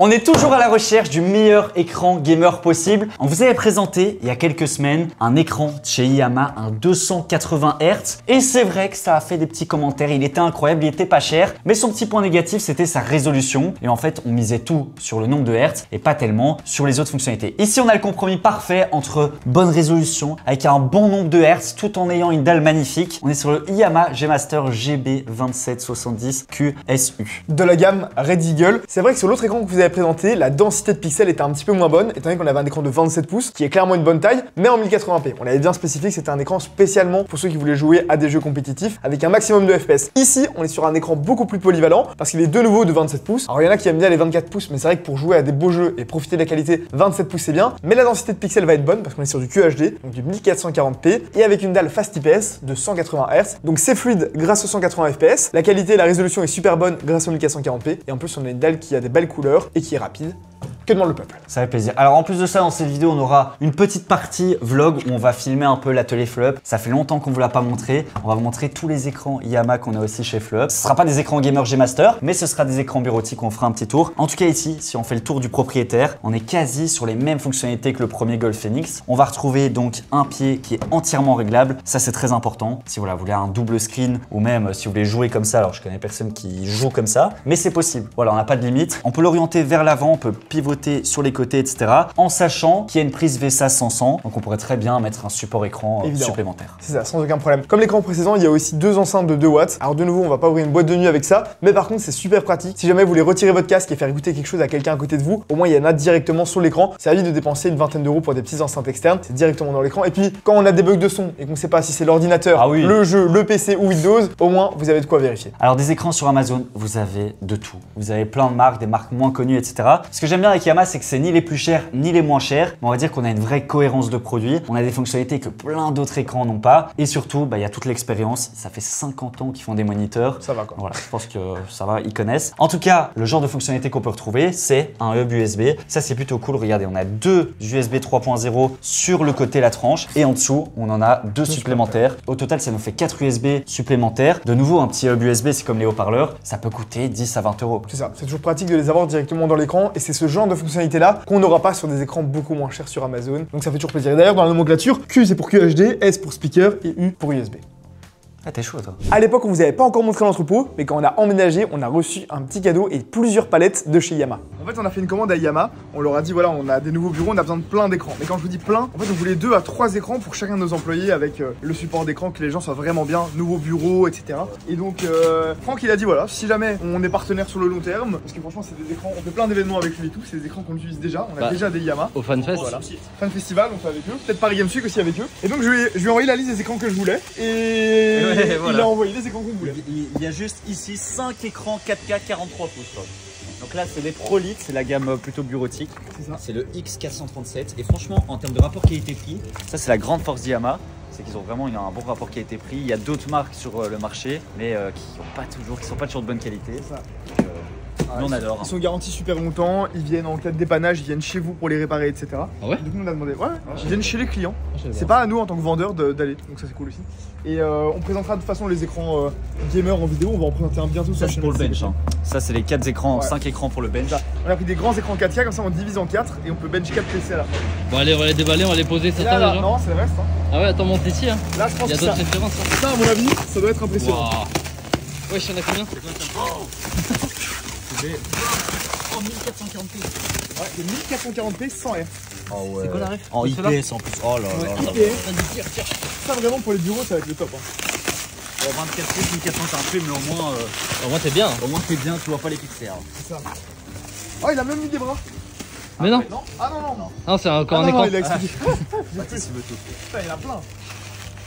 On est toujours à la recherche du meilleur écran gamer possible. On vous avait présenté il y a quelques semaines un écran chez Yamaha, un 280 Hz. Et c'est vrai que ça a fait des petits commentaires. Il était incroyable, il était pas cher. Mais son petit point négatif, c'était sa résolution. Et en fait, on misait tout sur le nombre de Hertz et pas tellement sur les autres fonctionnalités. Ici, on a le compromis parfait entre bonne résolution avec un bon nombre de Hertz tout en ayant une dalle magnifique. On est sur le Yamaha G-Master GB2770 QSU. De la gamme Red Eagle. C'est vrai que sur l'autre écran que vous avez présenté, la densité de pixels était un petit peu moins bonne, étant donné qu'on avait un écran de 27 pouces, qui est clairement une bonne taille, mais en 1080p. On avait bien spécifié que c'était un écran spécialement pour ceux qui voulaient jouer à des jeux compétitifs avec un maximum de FPS. Ici, on est sur un écran beaucoup plus polyvalent, parce qu'il est de nouveau de 27 pouces. Alors il y en a qui aiment bien les 24 pouces, mais c'est vrai que pour jouer à des beaux jeux et profiter de la qualité, 27 pouces c'est bien, mais la densité de pixels va être bonne, parce qu'on est sur du QHD, donc du 1440p, et avec une dalle Fast IPS de 180 Hz. Donc c'est fluide grâce aux 180 FPS, la qualité et la résolution est super bonne grâce au 1440p, et en plus on a une dalle qui a des belles couleurs et qui est rapide. Que demande le peuple? Ça fait plaisir. Alors en plus de ça, dans cette vidéo, on aura une petite partie vlog où on va filmer un peu l'atelier Fleup. Ça fait longtemps qu'on ne vous l'a pas montré. On va vous montrer tous les écrans Yamaha qu'on a aussi chez Fleup. Ce ne sera pas des écrans gamer G-Master, mais ce sera des écrans bureautiques où on fera un petit tour. En tout cas ici, si on fait le tour du propriétaire, on est quasi sur les mêmes fonctionnalités que le premier Golf Phoenix. On va retrouver donc un pied qui est entièrement réglable. Ça c'est très important. Si voilà, vous voulez un double screen ou même si vous voulez jouer comme ça, alors je connais personne qui joue comme ça, mais c'est possible. Voilà, on n'a pas de limite. On peut l'orienter vers l'avant, on peut pivoter sur les côtés, etc. En sachant qu'il y a une prise VSA 500, donc on pourrait très bien mettre un support écran supplémentaire. C'est ça, sans aucun problème. Comme l'écran précédent, il y a aussi deux enceintes de 2 watts. Alors de nouveau, on va pas ouvrir une boîte de nuit avec ça, mais par contre, c'est super pratique. Si jamais vous voulez retirer votre casque et faire écouter quelque chose à quelqu'un à côté de vous, au moins il y en a directement sur l'écran. Ça évite de dépenser une vingtaine d'euros pour des petites enceintes externes. C'est directement dans l'écran. Et puis, quand on a des bugs de son et qu'on ne sait pas si c'est l'ordinateur, le jeu, le PC ou Windows, au moins vous avez de quoi vérifier. Alors des écrans sur Amazon, vous avez de tout. Vous avez plein de marques, des marques moins connues, etc. Ce que j'aime bien avec Yamaha, c'est que c'est ni les plus chers ni les moins chers, mais on va dire qu'on a une vraie cohérence de produit. On a des fonctionnalités que plein d'autres écrans n'ont pas, et surtout il y a toute l'expérience. Ça fait 50 ans qu'ils font des moniteurs. Ça va quoi. Voilà, je pense que ça va, ils connaissent. En tout cas, le genre de fonctionnalité qu'on peut retrouver, c'est un hub USB. Ça c'est plutôt cool. Regardez, on a deux USB 3.0 sur le côté la tranche, et en dessous on en a deux supplémentaires. Au total, ça nous fait 4 USB supplémentaires. De nouveau, un petit hub USB, c'est comme les haut-parleurs, ça peut coûter 10 à 20 euros. C'est ça, c'est toujours pratique de les avoir directement dans l'écran, et c'est ce genre de fonctionnalité là qu'on n'aura pas sur des écrans beaucoup moins chers sur Amazon. Donc ça fait toujours plaisir. D'ailleurs, dans la nomenclature, Q c'est pour QHD, S pour speaker et U pour USB. Ah, t'es chaud toi. À l'époque, on vous avait pas encore montré l'entrepôt, mais quand on a emménagé, on a reçu un petit cadeau et plusieurs palettes de chez Yamaha. En fait, on a fait une commande à Yamaha. On leur a dit voilà, on a des nouveaux bureaux, on a besoin de plein d'écrans. Mais quand je vous dis plein, en fait, on voulait 2 à 3 écrans pour chacun de nos employés avec le support d'écran, que les gens soient vraiment bien, nouveaux bureaux, etc. Et donc, Franck, il a dit voilà, si jamais on est partenaire sur le long terme, parce que franchement, c'est des écrans, on fait plein d'événements avec lui et tout, c'est des écrans qu'on utilise déjà. On a déjà des Yamaha. Au FanFest. Voilà. Fan Festival, on fait avec eux. Peut-être Paris Games Week aussi avec eux. Et donc, je lui ai envoyé la liste des écrans que je voulais. Et il a envoyé les écrans qu'on voulait. Il y a juste ici 5 écrans 4K 43 pouces. Quoi. Donc là, c'est les ProLite, c'est la gamme plutôt bureautique. C'est le X437. Et franchement, en termes de rapport qualité-prix, ça c'est la grande force d'Yamaha. C'est qu'ils ont vraiment un bon rapport qualité-prix. Il y a d'autres marques sur le marché, mais qui sont pas toujours de bonne qualité. Nous, on adore. Ils sont garantis super longtemps, ils viennent en cas de dépannage, ils viennent chez vous pour les réparer, etc. Ah ouais? Du coup, on a demandé, ils viennent chez les clients. C'est pas à nous en tant que vendeurs d'aller, donc ça c'est cool aussi. Et on présentera de toute façon les écrans gamer en vidéo, on va en présenter un bientôt. Ça c'est pour le bench. Hein. Ça c'est les 4 écrans, 5 écrans pour le bench. On a pris des grands écrans 4K, comme ça on divise en 4 et on peut bench 4 PC à la fin. Bon allez, on va les déballer, on va les poser, c'est ça là, déjà? Non, c'est le reste. Hein. Ah ouais, attends, monte ici. Hein. Là, je pense il y a d'autres références. Hein. Ça, à mon avis, ça doit être impressionnant. Wow. Wesh, il y en a combien? En 1440p. Ouais, c'est 1440p 100 Hz. Oh ouais. C'est quoi la ref? En IPS en plus. Oh là là. IPS. Ça vraiment pour les bureaux, ça va être le top. Hein. Bon, 24 pouces, 1440p, mais Au moins t'es bien. Au moins t'es bien, tu vois pas les pixels. C'est ça. Oh, il a même mis des bras. Mais non. Ah non. Non, c'est encore un écran. Il a expliqué. Baptiste veut tout. Putain, il y en a plein.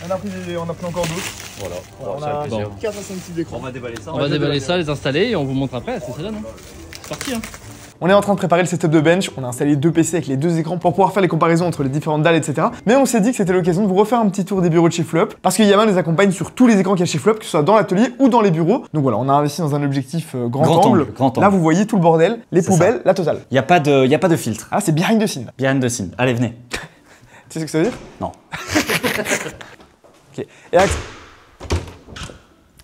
On a pris encore d'autres. Voilà. On a 4 à 5 types d'écran. On va déballer ça. On va déballer ça, les installer et on vous montre après. C'est ça, non? C'est parti, hein. On est en train de préparer le setup de bench, on a installé 2 PC avec les 2 écrans pour pouvoir faire les comparaisons entre les différentes dalles, etc. Mais on s'est dit que c'était l'occasion de vous refaire un petit tour des bureaux de chez Fleup, parce que Yamaha nous accompagne sur tous les écrans qu'il y a chez Fleup, que ce soit dans l'atelier ou dans les bureaux. Donc voilà, on a investi dans un objectif grand angle. Là vous voyez tout le bordel, les poubelles, la totale. Il n'y a pas de filtre. Ah, c'est behind the scene. Behind the scene. Allez, venez. Tu sais ce que ça veut dire? Non. Ok.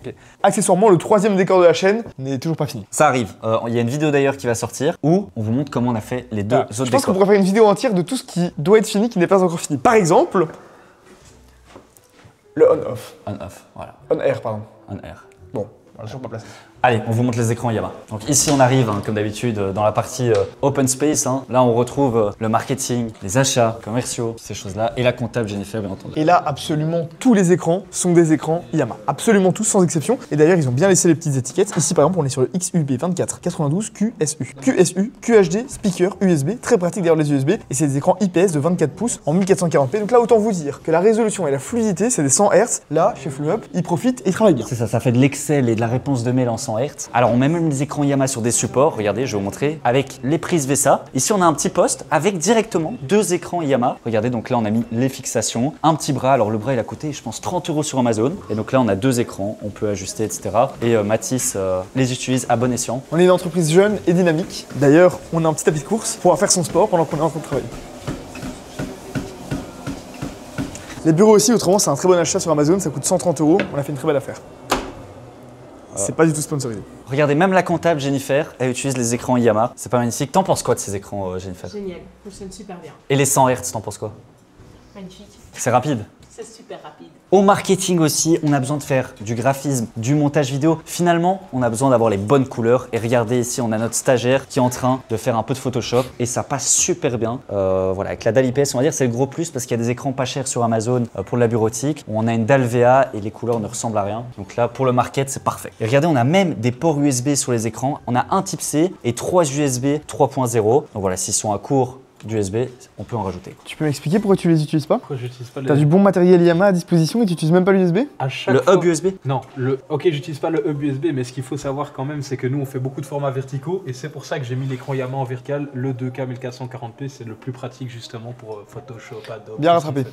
Et Okay. Accessoirement, le troisième décor de la chaîne n'est toujours pas fini. Ça arrive. Il y a une vidéo d'ailleurs qui va sortir où on vous montre comment on a fait les deux autres décors. Je pense qu'on pourrait faire une vidéo entière de tout ce qui doit être fini, qui n'est pas encore fini. Par exemple, le on-off. On-off, voilà. On-air, pardon. On-air. Bon, voilà, toujours pas placé. Allez, on vous montre les écrans Yamaha. Donc ici, on arrive, hein, comme d'habitude, dans la partie open space. Hein. Là, on retrouve le marketing, les achats commerciaux, ces choses-là, et la comptable Jennifer, bien entendu. Et là, absolument tous les écrans sont des écrans Yamaha. Absolument tous, sans exception. Et d'ailleurs, ils ont bien laissé les petites étiquettes. Ici, par exemple, on est sur le XUB2492 QSU. QSU, QHD, speaker, USB. Très pratique d'ailleurs les USB. Et c'est des écrans IPS de 24 pouces en 1440p. Donc là, autant vous dire que la résolution et la fluidité, c'est des 100 Hz. Là, chez FleuP, ils profitent et ils travaillent bien. C'est ça, ça fait de l'Excel et de la réponse de mail en 100 Hz. Alors, on met même les écrans Yamaha sur des supports. Regardez, je vais vous montrer. Avec les prises VESA. Ici, on a un petit poste avec directement deux écrans Yamaha. Regardez, donc là, on a mis les fixations. Un petit bras. Alors, le bras, il a coûté, je pense, 30 € sur Amazon. Et donc là, on a deux écrans. On peut ajuster, etc. Et Mathis les utilise à bon escient. On est une entreprise jeune et dynamique. D'ailleurs, on a un petit tapis de course pour pouvoir faire son sport pendant qu'on est en train de travailler. Les bureaux aussi, autrement, c'est un très bon achat sur Amazon. Ça coûte 130 €. On a fait une très belle affaire. C'est pas du tout sponsorisé. Regardez, même la comptable Jennifer, elle utilise les écrans Yamaha. C'est pas magnifique. T'en penses quoi de ces écrans, Jennifer? Génial, fonctionne super bien. Et les 100 Hz, t'en penses quoi? Magnifique. C'est rapide. C'est super rapide. Au marketing aussi, on a besoin de faire du graphisme, du montage vidéo. Finalement, on a besoin d'avoir les bonnes couleurs. Et regardez ici, on a notre stagiaire qui est en train de faire un peu de Photoshop et ça passe super bien. Voilà, avec la dalle IPS, on va dire c'est le gros plus parce qu'il y a des écrans pas chers sur Amazon pour de la bureautique. On a une dalle VA et les couleurs ne ressemblent à rien. Donc là, pour le market, c'est parfait. Et regardez, on a même des ports USB sur les écrans. On a un type C et 3 USB 3.0. Donc voilà, s'ils sont à court d'USB, on peut en rajouter. Tu peux m'expliquer pourquoi tu les utilises pas? Pourquoi j'utilise pas T'as du bon matériel Yamaha à disposition et tu utilises même pas l'USB? Le hub USB? Non, ok, j'utilise pas le hub USB, mais ce qu'il faut savoir quand même, c'est que nous on fait beaucoup de formats verticaux et c'est pour ça que j'ai mis l'écran Yamaha en vertical. Le 2K 1440p, c'est le plus pratique justement pour Photoshop, Adobe. Bien rattrapé.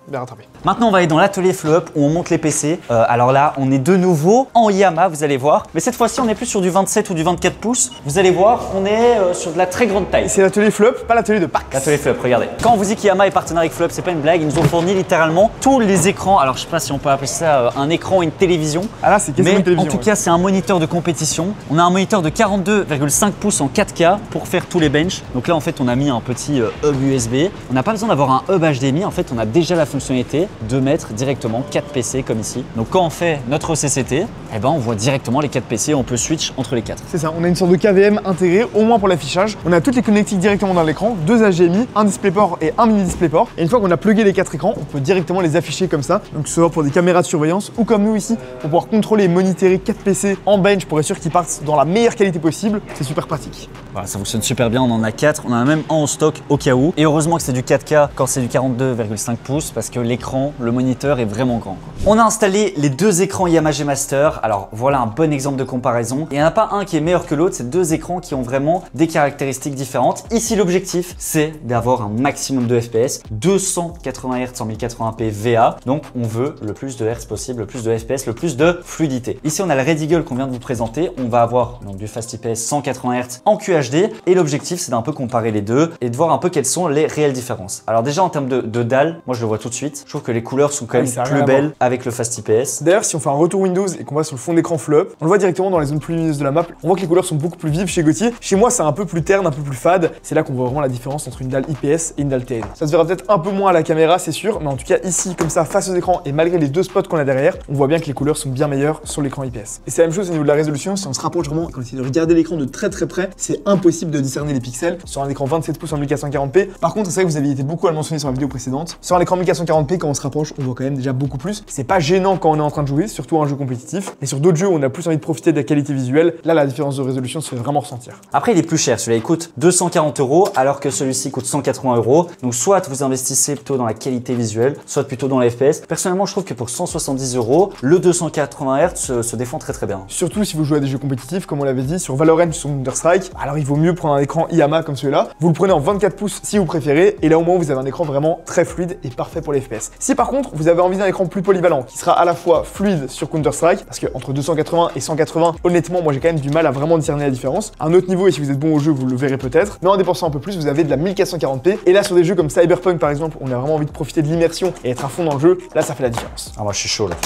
Bien rattrapé. Maintenant, on va aller dans l'atelier FleuP où on monte les PC. Alors là, on est de nouveau en Yamaha, vous allez voir. Mais cette fois-ci, on n'est plus sur du 27 ou du 24 pouces. Vous allez voir, on est sur de la très grande taille. C'est l'atelier FleuP, pas l'atelier de Pax. L'atelier FleuP, regardez. Quand on vous dit qu'Yamaha est partenaire avec FleuP, c'est pas une blague. Ils nous ont fourni littéralement tous les écrans. Alors, je sais pas si on peut appeler ça un écran ou une télévision. Ah là, c'est quasiment mais une télévision. En tout cas, c'est un moniteur de compétition. On a un moniteur de 42,5 pouces en 4K pour faire tous les benches. Donc là, en fait, on a mis un petit hub USB. On n'a pas besoin d'avoir un hub HDMI. En fait, on a déjà la fonctionnalité de mettre directement 4 PC comme ici. Donc quand on fait notre CCT, eh ben on voit directement les 4 PC, on peut switch entre les 4. C'est ça, on a une sorte de KVM intégré, au moins pour l'affichage. On a toutes les connectiques directement dans l'écran, 2 HDMI, un DisplayPort et un mini DisplayPort. Et une fois qu'on a plugué les 4 écrans, on peut directement les afficher comme ça. Donc que ce soit pour des caméras de surveillance ou comme nous ici, pour pouvoir contrôler et monitorer 4 PC en bench pour être sûr qu'ils partent dans la meilleure qualité possible. C'est super pratique. Voilà, ça fonctionne super bien, on en a 4, on en a même un en stock au cas où. Et heureusement que c'est du 4K quand c'est du 42,5 pouces parce que l'écran, le moniteur est vraiment grand. On a installé les deux écrans Yamaha G Master. Alors voilà un bon exemple de comparaison. Il n'y en a pas un qui est meilleur que l'autre, c'est deux écrans qui ont vraiment des caractéristiques différentes. Ici l'objectif c'est d'avoir un maximum de FPS, 280 Hz en 1080p VA. Donc on veut le plus de Hz possible, le plus de FPS, le plus de fluidité. Ici on a le Red Eagle qu'on vient de vous présenter. On va avoir donc du Fast IPS 180 Hz en QHD et l'objectif c'est d'un peu comparer les deux et de voir un peu quelles sont les réelles différences. Alors déjà en termes de dalle, moi je le vois tout de suite. Je trouve que les couleurs sont quand même plus belles avec le Fast IPS. D'ailleurs, si on fait un retour Windows et qu'on va sur le fond d'écran FleuP, on le voit directement dans les zones plus lumineuses de la map. On voit que les couleurs sont beaucoup plus vives chez Gauthier. Chez moi, c'est un peu plus terne, un peu plus fade. C'est là qu'on voit vraiment la différence entre une dalle IPS et une dalle TN. Ça se verra peut-être un peu moins à la caméra, c'est sûr, mais en tout cas ici, comme ça, face aux écrans et malgré les deux spots qu'on a derrière, on voit bien que les couleurs sont bien meilleures sur l'écran IPS. Et c'est la même chose au niveau de la résolution. Si on se rapproche vraiment, quand on essaie de regarder l'écran de très près, c'est impossible de discerner les pixels sur un écran 27 pouces en 1440p. Par contre, c'est vrai que vous aviez été beaucoup à le mentionner sur la vidéo précédente. Sur un écran 1440p, quand on se rapproche, on voit quand même déjà beaucoup plus. C'est pas gênant quand on est en train de jouer, surtout un jeu compétitif. Et sur d'autres jeux où on a plus envie de profiter de la qualité visuelle, là la différence de résolution se fait vraiment ressentir. Après il est plus cher, celui-là il coûte 240 € alors que celui-ci coûte 180 €. Donc soit vous investissez plutôt dans la qualité visuelle, soit plutôt dans les FPS. Personnellement je trouve que pour 170 €, le 280 Hz se défend très bien. Surtout si vous jouez à des jeux compétitifs, comme on l'avait dit, sur Valorant ou sur Counter-Strike, alors il vaut mieux prendre un écran Yamaha comme celui-là. Vous le prenez en 24 pouces si vous préférez, et là au moins vous avez un écran vraiment très fluide et parfait pour les FPS. Si par contre vous avez envie d'un écran plus polyvalent, qui sera à la fois fluide sur Counter-Strike, parce que entre 280 et 180, honnêtement, moi j'ai quand même du mal à vraiment discerner la différence. Un autre niveau, et si vous êtes bon au jeu, vous le verrez peut-être, mais en dépensant un peu plus, vous avez de la 1440p. Et là, sur des jeux comme Cyberpunk par exemple, on a vraiment envie de profiter de l'immersion et être à fond dans le jeu, là ça fait la différence. Ah, moi je suis chaud là.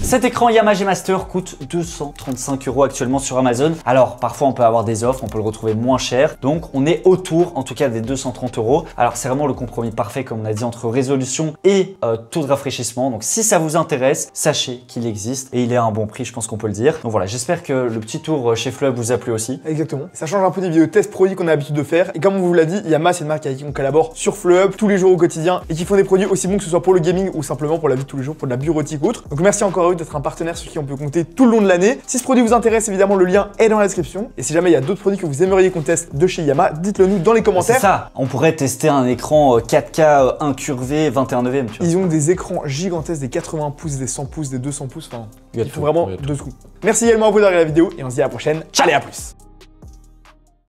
Cet écran Yamaha G Master coûte 235 € actuellement sur Amazon. Alors parfois on peut avoir des offres, on peut le retrouver moins cher. Donc on est autour en tout cas des 230 €. Alors c'est vraiment le compromis parfait comme on a dit entre résolution et taux de rafraîchissement. Donc si ça vous intéresse, sachez qu'il existe et il est à un bon prix, je pense qu'on peut le dire. Donc voilà, j'espère que le petit tour chez Flub vous a plu aussi. Exactement. Ça change un peu des vidéos test produits qu'on a l'habitude de faire. Et comme on vous l'a dit, Yamaha c'est une marque avec qui on collabore sur Flub tous les jours au quotidien et qui font des produits aussi bons que ce soit pour le gaming ou simplement pour la vie de tous les jours, pour de la bureautique ou autre. Donc merci encore à eux d'être un partenaire sur qui on peut compter tout le long de l'année. Si ce produit vous intéresse, évidemment le lien est dans la description. Et si jamais il y a d'autres produits que vous aimeriez qu'on teste de chez Yamaha, dites-le nous dans les commentaires. C'est ça, on pourrait tester un écran 4K incurvé 21/9. Tu vois. Ils ont des écrans gigantesques, des 80 pouces, des 100 pouces, des 200 pouces, enfin, Il y a ils font tout, vraiment il y a tout. de tout. Merci également à vous d'avoir regardé la vidéo et on se dit à la prochaine. Allez, à plus.